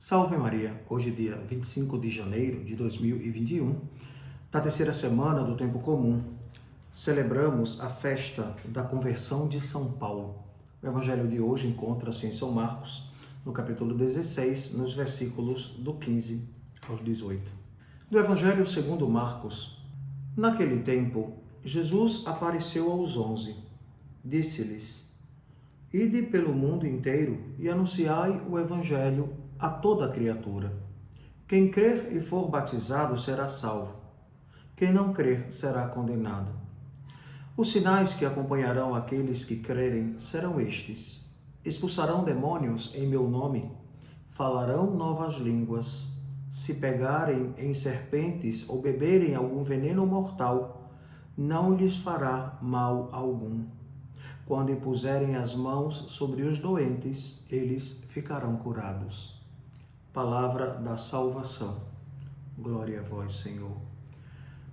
Salve Maria, hoje dia 25 de janeiro de 2021, da terceira semana do tempo comum, celebramos a festa da conversão de São Paulo. O evangelho de hoje encontra-se em São Marcos, no capítulo 16, nos versículos do 15 aos 18. Do evangelho segundo Marcos, naquele tempo, Jesus apareceu aos 11, disse-lhes: Ide pelo mundo inteiro e anunciai o evangelho a toda criatura. Quem crer e for batizado será salvo. Quem não crer será condenado. Os sinais que acompanharão aqueles que crerem serão estes: expulsarão demônios em meu nome, falarão novas línguas, se pegarem em serpentes ou beberem algum veneno mortal, não lhes fará mal algum. Quando impuserem as mãos sobre os doentes, eles ficarão curados. Palavra da salvação. Glória a vós, Senhor.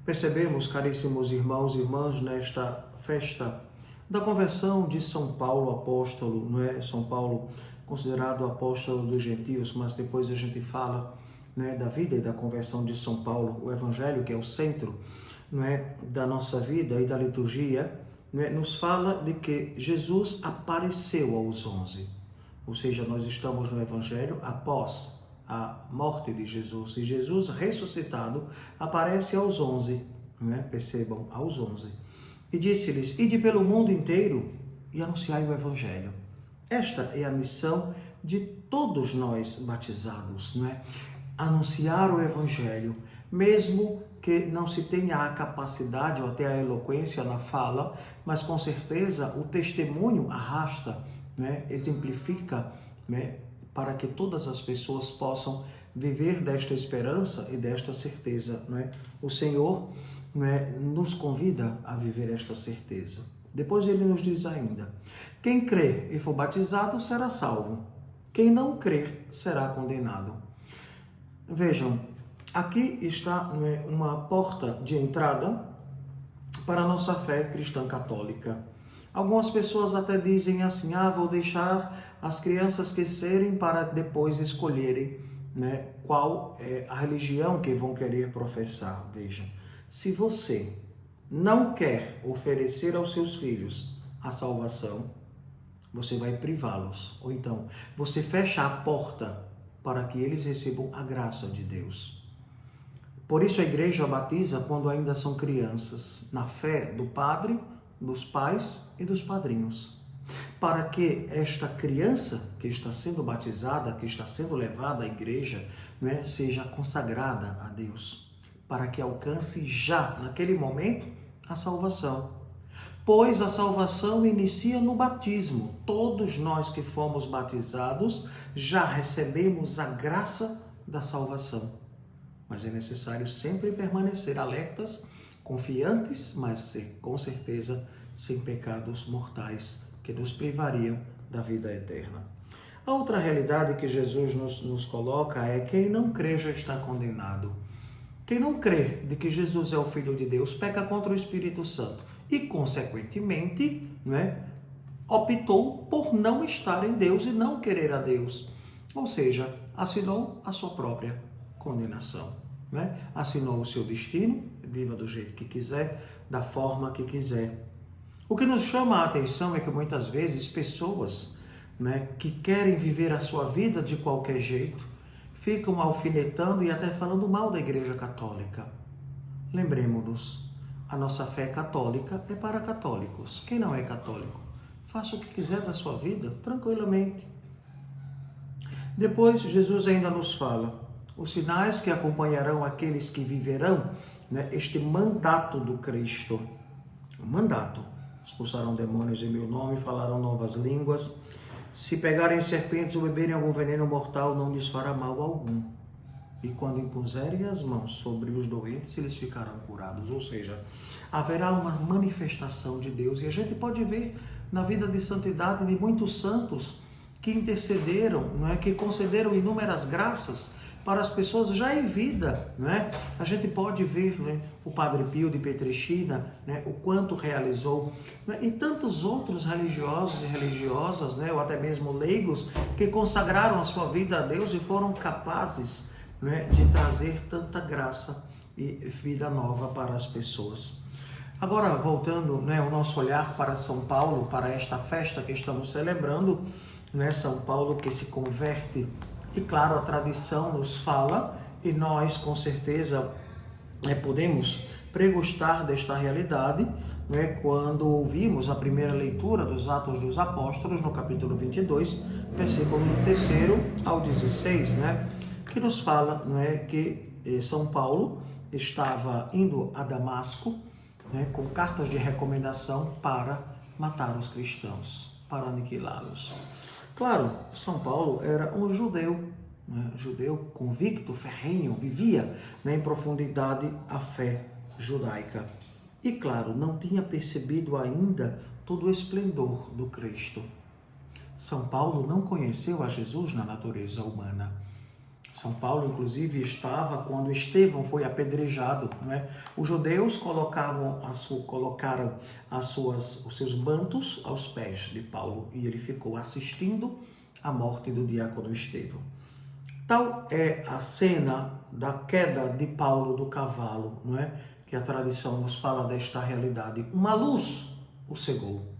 Percebemos, caríssimos irmãos e irmãs, nesta festa da conversão de São Paulo, apóstolo, não é? São Paulo considerado apóstolo dos gentios, mas depois a gente fala, não é, da vida e da conversão de São Paulo. O Evangelho, que é o centro, não é, da nossa vida e da liturgia, não é, nos fala de que Jesus apareceu aos 11. Ou seja, nós estamos no Evangelho após a morte de Jesus. E Jesus ressuscitado aparece aos 11, não é? Percebam, aos 11. E disse-lhes: Ide pelo mundo inteiro e anunciai o Evangelho. Esta é a missão de todos nós batizados, não é? Anunciar o Evangelho, mesmo que não se tenha a capacidade ou até a eloquência na fala, mas com certeza o testemunho arrasta, né? Exemplifica, né? Para que todas as pessoas possam viver desta esperança e desta certeza, não é? O Senhor, não é, nos convida a viver esta certeza. Depois ele nos diz ainda: quem crer e for batizado será salvo, quem não crer será condenado. Vejam, aqui está, não é, uma porta de entrada para a nossa fé cristã católica. Algumas pessoas até dizem assim: vou deixar as crianças crescerem para depois escolherem, né, qual é a religião que vão querer professar. Veja, se você não quer oferecer aos seus filhos a salvação, você vai privá-los. Ou então, você fecha a porta para que eles recebam a graça de Deus. Por isso a igreja batiza quando ainda são crianças, na fé do padre, dos pais e dos padrinhos, para que esta criança que está sendo batizada, que está sendo levada à igreja, não é, seja consagrada a Deus, para que alcance já, naquele momento, a salvação. Pois a salvação inicia no batismo. Todos nós que fomos batizados já recebemos a graça da salvação. Mas é necessário sempre permanecer alertas, confiantes, mas com certeza sem pecados mortais que nos privariam da vida eterna. A outra realidade que Jesus nos coloca é: quem não crê já está condenado. Quem não crê de que Jesus é o Filho de Deus peca contra o Espírito Santo e, consequentemente, não é, optou por não estar em Deus e não querer a Deus. Ou seja, assinou a sua própria condenação. Não é? Assinou o seu destino, viva do jeito que quiser, da forma que quiser. O que nos chama a atenção é que muitas vezes pessoas, né, que querem viver a sua vida de qualquer jeito, ficam alfinetando e até falando mal da Igreja Católica. Lembremos-nos, a nossa fé católica é para católicos. Quem não é católico, faça o que quiser da sua vida, tranquilamente. Depois, Jesus ainda nos fala: os sinais que acompanharão aqueles que viverão, né, este mandato do Cristo. O mandato: expulsarão demônios em meu nome, falarão novas línguas, se pegarem serpentes ou beberem algum veneno mortal, não lhes fará mal algum. E quando impuserem as mãos sobre os doentes, eles ficarão curados. Ou seja, haverá uma manifestação de Deus. E a gente pode ver na vida de santidade de muitos santos que intercederam, não é, que concederam inúmeras graças, para as pessoas já em vida, não é? A gente pode ver, né, o Padre Pio de Pietrelcina, né, o quanto realizou, né, e tantos outros religiosos e religiosas, né, ou até mesmo leigos, que consagraram a sua vida a Deus e foram capazes, né, de trazer tanta graça e vida nova para as pessoas. Agora, voltando, né, o nosso olhar para São Paulo, para esta festa que estamos celebrando, né, São Paulo que se converte, e claro, a tradição nos fala, e nós com certeza podemos pregustar desta realidade, né, quando ouvimos a primeira leitura dos Atos dos Apóstolos, no capítulo 22, versículos do 3º ao 16, né, que nos fala, né, que São Paulo estava indo a Damasco, né, com cartas de recomendação para matar os cristãos, para aniquilá-los. Claro, São Paulo era um judeu, né, judeu convicto, ferrenho, vivia, né, em profundidade a fé judaica. E claro, não tinha percebido ainda todo o esplendor do Cristo. São Paulo não conheceu a Jesus na natureza humana. São Paulo, inclusive, estava quando Estevão foi apedrejado, não é? Os judeus colocaram os seus mantos aos pés de Paulo e ele ficou assistindo à morte do diácono Estevão. Tal é a cena da queda de Paulo do cavalo, não é? Que a tradição nos fala desta realidade. Uma luz o cegou,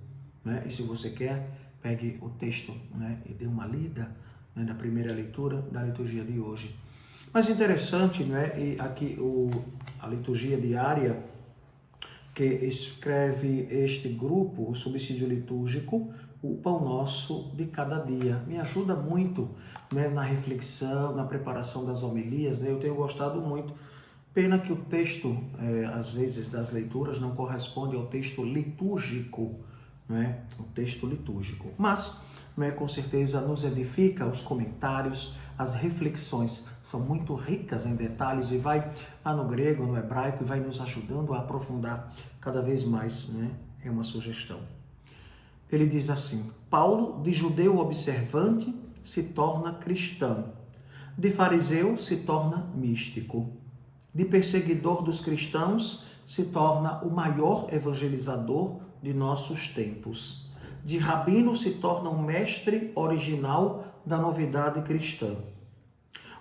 né? E se você quer, pegue o texto, né, e dê uma lida, né, na primeira leitura da liturgia de hoje. Mas interessante, né, e aqui a liturgia diária que escreve este grupo, o subsídio litúrgico, o Pão Nosso de Cada Dia. Me ajuda muito, né, na reflexão, na preparação das homilias, né? Eu tenho gostado muito. Pena que o texto, às vezes, das leituras não corresponde ao texto litúrgico, né? O texto litúrgico. Mas, né, com certeza nos edifica, os comentários, as reflexões são muito ricas em detalhes e vai lá no grego, no hebraico, e vai nos ajudando a aprofundar cada vez mais, né? É uma sugestão. Ele diz assim: Paulo, de judeu observante, se torna cristão, de fariseu se torna místico, de perseguidor dos cristãos se torna o maior evangelizador de nossos tempos. De rabino se torna um mestre original da novidade cristã.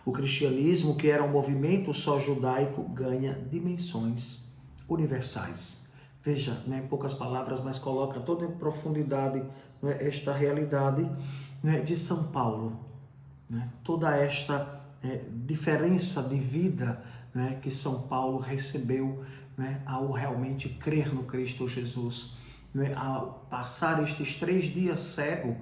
O cristianismo, que era um movimento só judaico, ganha dimensões universais. Veja, né, em poucas palavras, mas coloca toda em profundidade, né, esta realidade, né, de São Paulo. Né, toda esta diferença de vida, né, que São Paulo recebeu, né, ao realmente crer no Cristo Jesus. Ao passar estes 3 dias cego,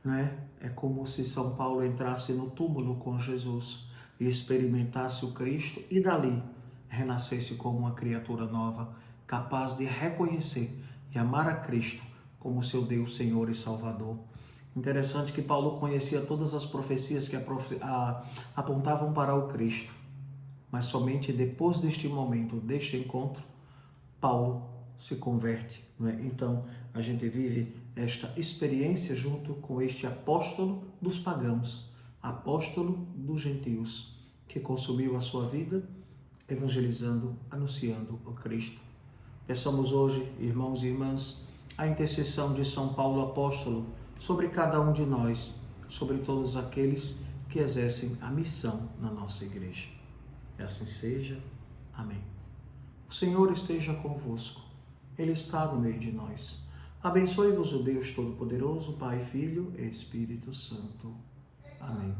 né, é como se São Paulo entrasse no túmulo com Jesus e experimentasse o Cristo e dali renascesse como uma criatura nova, capaz de reconhecer e amar a Cristo como seu Deus, Senhor e Salvador. Interessante que Paulo conhecia todas as profecias que apontavam para o Cristo, mas somente depois deste momento, deste encontro, Paulo se converte, não é? Então, a gente vive esta experiência junto com este apóstolo dos pagãos, apóstolo dos gentios, que consumiu a sua vida evangelizando, anunciando o Cristo. Peçamos hoje, irmãos e irmãs, a intercessão de São Paulo apóstolo sobre cada um de nós, sobre todos aqueles que exercem a missão na nossa igreja. E assim seja. Amém. O Senhor esteja convosco. Ele está no meio de nós. Abençoe-vos o Deus Todo-Poderoso, Pai, Filho e Espírito Santo. Amém.